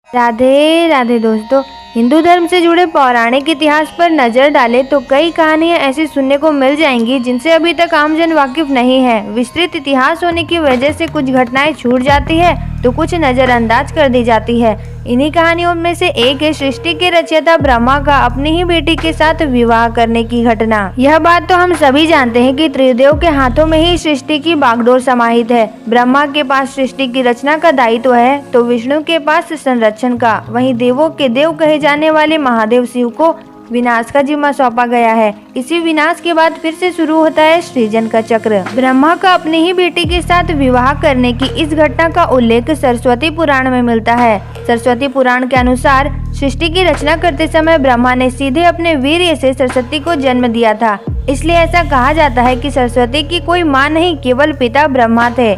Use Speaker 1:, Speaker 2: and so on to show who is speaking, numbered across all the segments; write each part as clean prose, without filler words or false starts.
Speaker 1: राधे राधे दोस्तों, हिंदू धर्म से जुड़े पौराणिक इतिहास पर नजर डालें तो कई कहानियां ऐसी सुनने को मिल जाएंगी जिनसे अभी तक आमजन वाकिफ नहीं है। विस्तृत इतिहास होने की वजह से कुछ घटनाएं छूट जाती है तो कुछ नजरअंदाज कर दी जाती है। इन्हीं कहानियों में से एक है सृष्टि के रचयिता ब्रह्मा का अपनी ही बेटी के साथ विवाह करने की घटना। यह बात तो हम सभी जानते हैं कि त्रिदेव के हाथों में ही सृष्टि की बागडोर समाहित है। ब्रह्मा के पास सृष्टि की रचना का दायित्व है तो विष्णु के पास संरक्षण का, वहीं देवों के देव कहे जाने वाले महादेव शिव को विनाश का जिम्मा सौंपा गया है। इसी विनाश के बाद फिर से शुरू होता है सृजन का चक्र। ब्रह्मा का अपनी ही बेटी के साथ विवाह करने की इस घटना का उल्लेख सरस्वती पुराण में मिलता है। सरस्वती पुराण के अनुसार सृष्टि की रचना करते समय ब्रह्मा ने सीधे अपने वीर्य से सरस्वती को जन्म दिया था। इसलिए ऐसा कहा जाता है कि सरस्वती की कोई माँ नहीं, केवल पिता ब्रह्मा थे।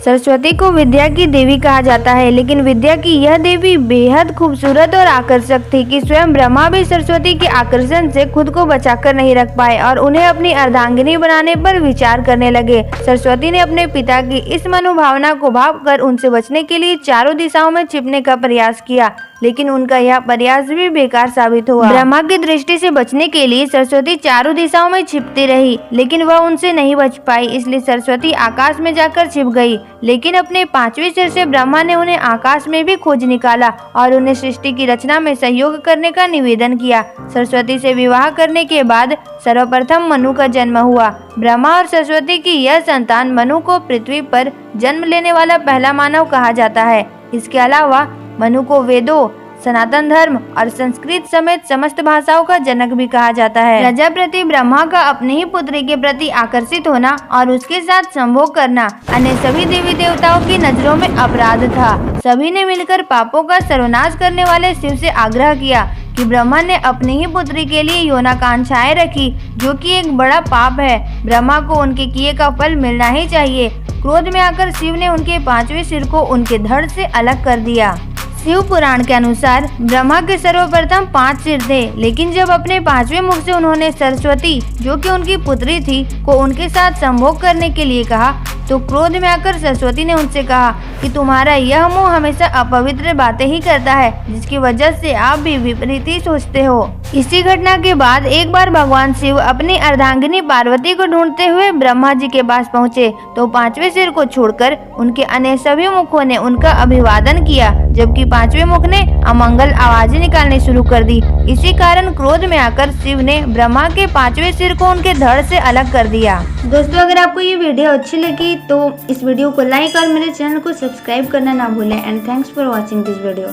Speaker 1: सरस्वती को विद्या की देवी कहा जाता है, लेकिन विद्या की यह देवी बेहद खूबसूरत और आकर्षक थी कि स्वयं ब्रह्मा भी सरस्वती के आकर्षण से खुद को बचाकर नहीं रख पाए और उन्हें अपनी अर्धांगिनी बनाने पर विचार करने लगे। सरस्वती ने अपने पिता की इस मनोभावना को भांपकर उनसे बचने के लिए चारों दिशाओं में छिपने का प्रयास किया, लेकिन उनका यह प्रयास भी बेकार साबित हुआ। ब्रह्मा की दृष्टि से बचने के लिए सरस्वती चारों दिशाओं में छिपती रही, लेकिन वह उनसे नहीं बच पाई। इसलिए सरस्वती आकाश में जाकर छिप गई, लेकिन अपने 5वें सिर से ब्रह्मा ने उन्हें आकाश में भी खोज निकाला और उन्हें सृष्टि की रचना में सहयोग करने का निवेदन किया। सरस्वती से विवाह करने के बाद सर्वप्रथम मनु का जन्म हुआ। ब्रह्मा और सरस्वती की यह संतान मनु को पृथ्वी पर जन्म लेने वाला पहला मानव कहा जाता है। इसके अलावा मनु को वेदों, सनातन धर्म और संस्कृत समेत समस्त भाषाओं का जनक भी कहा जाता है। प्रजापति ब्रह्मा का अपनी ही पुत्री के प्रति आकर्षित होना और उसके साथ संभोग करना अन्य सभी देवी देवताओं की नजरों में अपराध था। सभी ने मिलकर पापों का सर्वनाश करने वाले शिव से आग्रह किया कि ब्रह्मा ने अपनी ही पुत्री के लिए यौनाकांक्षाएं रखी, जो कि एक बड़ा पाप है। ब्रह्मा को उनके किए का फल मिलना ही चाहिए। क्रोध में आकर शिव ने उनके 5वें सिर को उनके धड़ से अलग कर दिया। शिव पुराण के अनुसार ब्रह्मा के सर्वप्रथम 5 सिर थे, लेकिन जब अपने 5वें मुख से उन्होंने सरस्वती, जो कि उनकी पुत्री थी, को उनके साथ संभोग करने के लिए कहा तो क्रोध में आकर सरस्वती ने उनसे कहा कि तुम्हारा यह मुंह हमेशा अपवित्र बातें ही करता है, जिसकी वजह से आप भी विपरीत ही सोचते हो। इसी घटना के बाद एक बार भगवान शिव अपनी अर्धांगिनी पार्वती को ढूंढते हुए ब्रह्मा जी के पास पहुँचे तो 5वें सिर को छोड़कर उनके अन्य सभी मुखों ने उनका अभिवादन किया, जबकि 5वें मुख ने अमंगल आवाजें निकालनी शुरू कर दी। इसी कारण क्रोध में आकर शिव ने ब्रह्मा के 5वें सिर को उनके धड़ से अलग कर दिया। दोस्तों, अगर आपको ये वीडियो अच्छी लगी तो इस वीडियो को लाइक और मेरे चैनल को सब्सक्राइब करना ना भूलें। And thanks for watching this video.